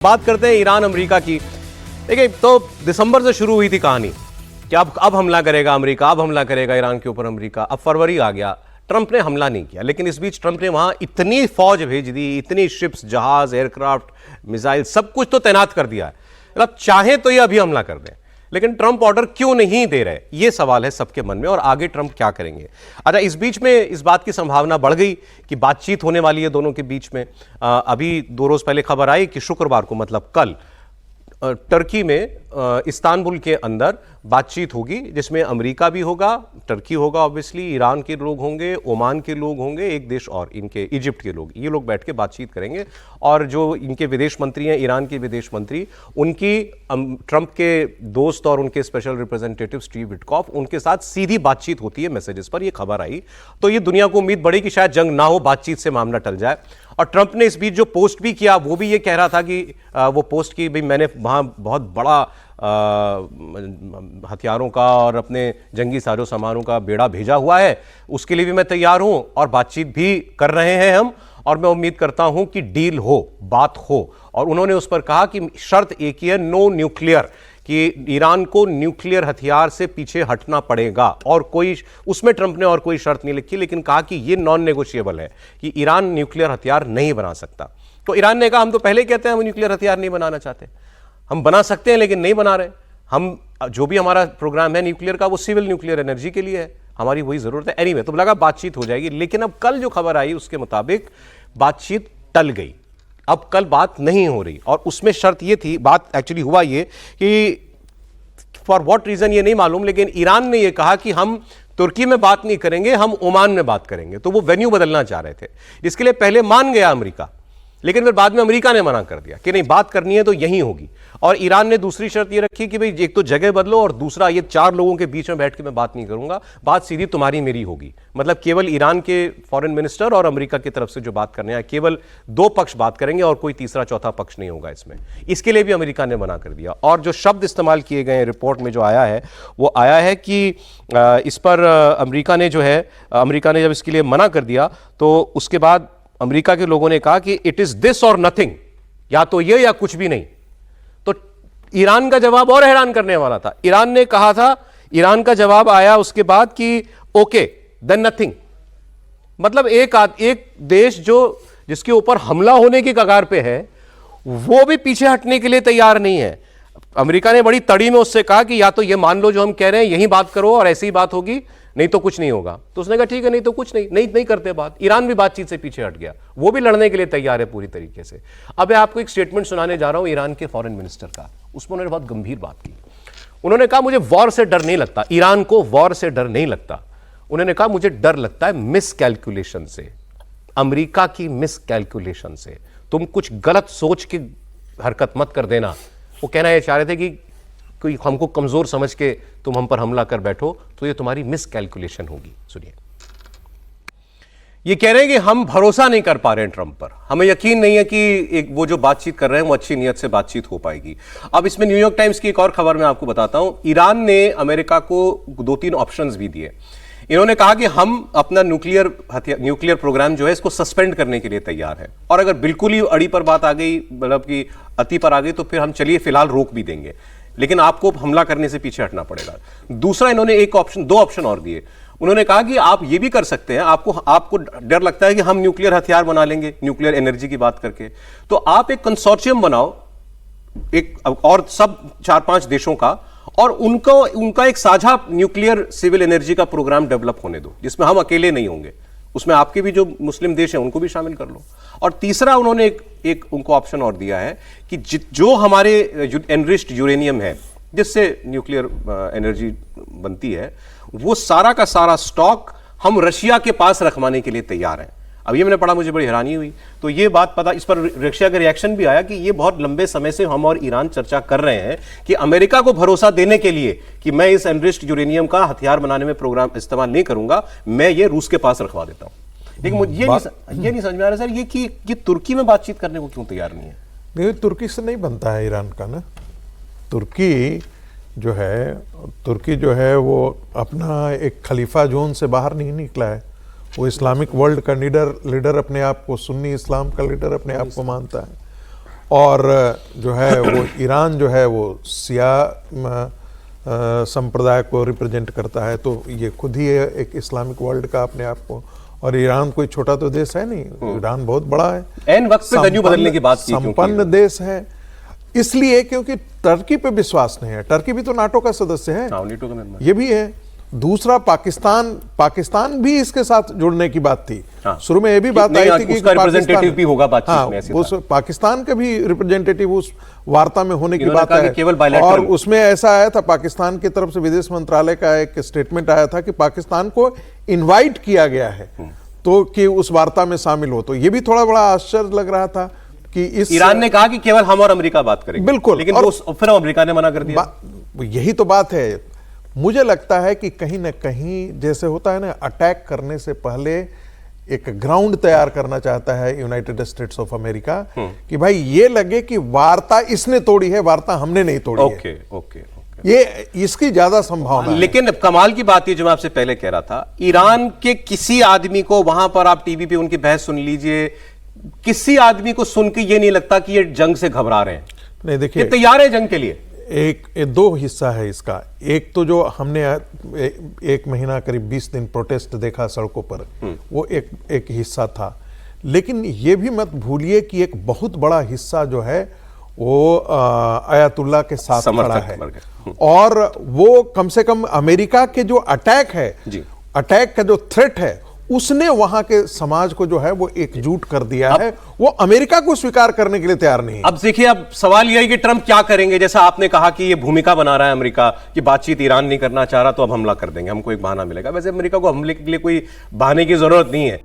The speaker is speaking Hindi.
बात करते हैं ईरान अमेरिका की। देखिए, तो दिसंबर से शुरू हुई थी कहानी कि अब हमला करेगा अमेरिका, अब हमला करेगा ईरान के ऊपर अमेरिका। अब फरवरी आ गया, ट्रंप ने हमला नहीं किया, लेकिन इस बीच ट्रंप ने वहां इतनी फौज भेज दी, इतनी शिप्स, जहाज, एयरक्राफ्ट, मिसाइल, सब कुछ तो तैनात कर दिया है। मतलब चाहे तो ये अभी हमला कर दें, लेकिन ट्रंप ऑर्डर क्यों नहीं दे रहे, ये सवाल है सबके मन में। और आगे ट्रंप क्या करेंगे? अच्छा, इस बीच में इस बात की संभावना बढ़ गई कि बातचीत होने वाली है दोनों के बीच में। अभी 2 रोज पहले खबर आई कि शुक्रवार को, मतलब कल, टर्की में इस्तांबुल के अंदर बातचीत होगी, जिसमें अमेरिका भी होगा, टर्की होगा ऑब्वियसली, ईरान के लोग होंगे, ओमान के लोग होंगे, एक देश और इनके इजिप्ट के लोग, ये लोग बैठ के बातचीत करेंगे। और जो इनके विदेश मंत्री हैं, ईरान के विदेश मंत्री, उनकी ट्रंप के दोस्त और उनके स्पेशल रिप्रेजेंटेटिव स्टीव विटकॉफ, उनके साथ सीधी बातचीत होती है मैसेजेस पर। ये खबर आई तो ये दुनिया को उम्मीद बढ़ी कि शायद जंग ना हो, बातचीत से मामला टल जाए। और ट्रंप ने इस बीच जो पोस्ट भी किया, वो भी ये कह रहा था कि वो पोस्ट की भाई मैंने वहां बहुत बड़ा हथियारों का और अपने जंगी साजो सामानों का बेड़ा भेजा हुआ है, उसके लिए भी मैं तैयार हूं और बातचीत भी कर रहे हैं हम, और मैं उम्मीद करता हूं कि डील हो, बात हो। और उन्होंने उस पर कहा कि शर्त एक ही है, नो न्यूक्लियर, कि ईरान को न्यूक्लियर हथियार से पीछे हटना पड़ेगा। और कोई उसमें ट्रंप ने और कोई शर्त नहीं लिखी, लेकिन कहा कि यह नॉन नेगोशिएबल है कि ईरान न्यूक्लियर हथियार नहीं बना सकता। तो ईरान ने कहा हम तो पहले कहते हैं हम न्यूक्लियर हथियार नहीं बनाना चाहते, हम बना सकते हैं लेकिन नहीं बना रहे। हम जो भी हमारा प्रोग्राम है न्यूक्लियर का, वो सिविल न्यूक्लियर एनर्जी के लिए है, हमारी वही जरूरत है। एनीवे, तो लगा बातचीत हो जाएगी, लेकिन अब कल जो खबर आई उसके मुताबिक बातचीत टल गई। अब कल बात नहीं हो रही, और उसमें शर्त ये थी, बात एक्चुअली हुआ ये कि फॉर व्हाट रीजन ये नहीं मालूम, लेकिन ईरान ने ये कहा कि हम तुर्की में बात नहीं करेंगे, हम ओमान में बात करेंगे। तो वो वेन्यू बदलना चाह रहे थे, जिसके लिए पहले मान गया अमेरिका, लेकिन फिर बाद में अमेरिका ने मना कर दिया कि नहीं, बात करनी है तो यहीं होगी। और ईरान ने दूसरी शर्त ये रखी कि भाई एक तो जगह बदलो, और दूसरा ये 4 लोगों के बीच में बैठ के मैं बात नहीं करूंगा, बात सीधी तुम्हारी मेरी होगी। मतलब केवल ईरान के फॉरेन मिनिस्टर और अमेरिका की तरफ से जो बात करने हैं, केवल 2 पक्ष बात करेंगे और कोई तीसरा चौथा पक्ष नहीं होगा इसमें। इसके लिए भी अमेरिका ने मना कर दिया। और जो शब्द इस्तेमाल किए गए रिपोर्ट में जो आया है, वो आया है कि इस पर अमेरिका ने जब इसके लिए मना कर दिया, तो उसके बाद अमेरिका के लोगों ने कहा कि इट इज दिस और नथिंग, या तो ये या कुछ भी नहीं। तो ईरान का जवाब और हैरान करने वाला था। ईरान ने कहा था, ईरान का जवाब आया उसके बाद कि ओके देन नथिंग। मतलब एक देश जिसके ऊपर हमला होने की कगार पे है, वो भी पीछे हटने के लिए तैयार नहीं है। अमेरिका ने बड़ी तड़ी में उससे कहा कि या तो ये मान लो जो हम कह रहे हैं, यही बात करो और ऐसी ही बात होगी, नहीं तो कुछ नहीं होगा। तो उसने कहा ठीक है, नहीं तो कुछ नहीं करते बात। ईरान भी बातचीत से पीछे हट गया, वो भी लड़ने के लिए तैयार है पूरी तरीके से। अब मैं आपको एक स्टेटमेंट सुनाने जा रहा हूं ईरान के फॉरेन मिनिस्टर का। उसमें उन्होंने बहुत गंभीर बात की। उन्होंने कहा मुझे वॉर से डर नहीं लगता, ईरान को वॉर से डर नहीं लगता। उन्होंने कहा मुझे डर लगता है मिसकैलकुलेशन से, अमेरिका की मिसकैलकुलेशन से। तुम कुछ गलत सोच के हरकत मत कर देना। वो कहना यह चाह रहे थे कि कोई हमको कमजोर समझ के तुम हम पर हमला कर बैठो, तो ये तुम्हारी मिस कैलकुलेशन होगी। सुनिए, ये कह रहे हैं कि हम भरोसा नहीं कर पा रहे हैं ट्रंप पर, हमें यकीन नहीं है कि वो जो बातचीत कर रहे हैं वो अच्छी नीयत से बातचीत हो पाएगी। अब इसमें न्यूयॉर्क टाइम्स की एक और खबर मैं आपको बताता हूं। ईरान ने अमेरिका को 2-3 ऑप्शंस भी दिए। इन्होंने कहा कि हम अपना न्यूक्लियर प्रोग्राम जो है इसको सस्पेंड करने के लिए तैयार है, और अगर बिल्कुल ही अड़ी पर बात आ गई, मतलब कि अति पर आ गई, तो फिर हम चलिए फिलहाल रोक भी देंगे, लेकिन आपको हमला करने से पीछे हटना पड़ेगा। दूसरा, इन्होंने 2 ऑप्शन और दिए। उन्होंने कहा कि आप ये भी कर सकते हैं, आपको डर लगता है कि हम न्यूक्लियर हथियार बना लेंगे, न्यूक्लियर एनर्जी की बात करके, तो आप एक कंसोर्शियम बनाओ, एक और सब 4-5 देशों का, और उनका एक साझा न्यूक्लियर सिविल एनर्जी का प्रोग्राम डेवलप होने दो, जिसमें हम अकेले नहीं होंगे, उसमें आपके भी जो मुस्लिम देश हैं उनको भी शामिल कर लो। और तीसरा, उन्होंने एक उनको ऑप्शन और दिया है कि जो हमारे एनरिच्ड यूरेनियम है, जिससे न्यूक्लियर एनर्जी बनती है, वो सारा का सारा स्टॉक हम रशिया के पास रखवाने के लिए तैयार हैं। अब ये मैंने पढ़ा, मुझे बड़ी हैरानी हुई। तो ये बात पता, इस पर रशिया का रिएक्शन भी आया कि ये बहुत लंबे समय से हम और ईरान चर्चा कर रहे हैं कि अमेरिका को भरोसा देने के लिए कि मैं इस एनरिच्ड यूरेनियम का हथियार बनाने में प्रोग्राम इस्तेमाल नहीं करूंगा, मैं ये रूस के पास रखवा देता हूं। लेकिन मुझे ये नहीं समझ में आ रहा सर, ये तुर्की में बातचीत करने को क्यों तैयार नहीं है? नहीं, तुर्की से नहीं बनता है ईरान का ना। तुर्की जो है वो अपना एक खलीफा जोन से बाहर नहीं निकला है। वो इस्लामिक वर्ल्ड का लीडर अपने आप को, सुन्नी इस्लाम का लीडर अपने आप को मानता है। और जो है वो ईरान जो है वो सिया संप्रदाय को रिप्रेजेंट करता है, तो ये खुद ही एक इस्लामिक वर्ल्ड का अपने आप को, और ईरान कोई छोटा तो देश है नहीं, ईरान बहुत बड़ा है, एन वक्त पे वेन्यू बदलने की बात की, संपन्न देश है, इसलिए क्योंकि टर्की पे विश्वास नहीं है। टर्की भी तो नाटो का सदस्य है, नाटो का मेंबर, ये भी है। दूसरा पाकिस्तान भी इसके साथ जुड़ने की बात थी। हाँ। शुरू में ये भी बात आई थी कि उसका रिप्रेजेंटेटिव भी होगा बातचीत हाँ, में, ऐसी उस पाकिस्तान के भी रिप्रेजेंटेटिव उस वार्ता में होने की बात है, केवल और उसमें ऐसा आया था, पाकिस्तान की तरफ से विदेश मंत्रालय का एक स्टेटमेंट आया था कि पाकिस्तान को इनवाइट किया गया है तो कि उस वार्ता में शामिल हो। तो ये भी थोड़ा बड़ा आश्चर्य लग रहा था कि इस ईरान ने कहा कि केवल हम और अमेरिका बात करेंगे, बिल्कुल, लेकिन फिर अमेरिका ने मना कर दिया। यही तो बात है। मुझे लगता है कि कहीं ना कहीं जैसे होता है ना, अटैक करने से पहले एक ग्राउंड तैयार करना चाहता है यूनाइटेड स्टेट्स ऑफ अमेरिका कि भाई ये लगे कि वार्ता इसने तोड़ी है, वार्ता हमने नहीं तोड़ी है। ओके। ये इसकी ज्यादा संभावना है। लेकिन कमाल की बात ये जो मैं आपसे पहले कह रहा था, ईरान के किसी आदमी को, वहां पर आप टीवी पे उनकी बहस सुन लीजिए, किसी आदमी को सुन के ये नहीं लगता कि ये जंग से घबरा रहे हैं। नहीं, देखिए, ये तैयार है जंग के लिए। दो हिस्सा है इसका। एक तो जो हमने एक महीना करीब 20 दिन प्रोटेस्ट देखा सड़कों पर, वो एक हिस्सा था। लेकिन ये भी मत भूलिए कि एक बहुत बड़ा हिस्सा जो है वो आयतुल्लाह के साथ खड़ा है, और वो कम से कम अमेरिका के जो अटैक है, अटैक का जो थ्रेट है, उसने वहां के समाज को जो है वो एकजुट कर दिया है। वो अमेरिका को स्वीकार करने के लिए तैयार नहीं है। अब देखिए, अब सवाल यह है कि ट्रंप क्या करेंगे। जैसा आपने कहा कि ये भूमिका बना रहा है अमेरिका कि बातचीत ईरान नहीं करना चाह रहा तो अब हमला कर देंगे, हमको एक बहाना मिलेगा। वैसे अमेरिका को हमले के लिए कोई बहाने की जरूरत नहीं है।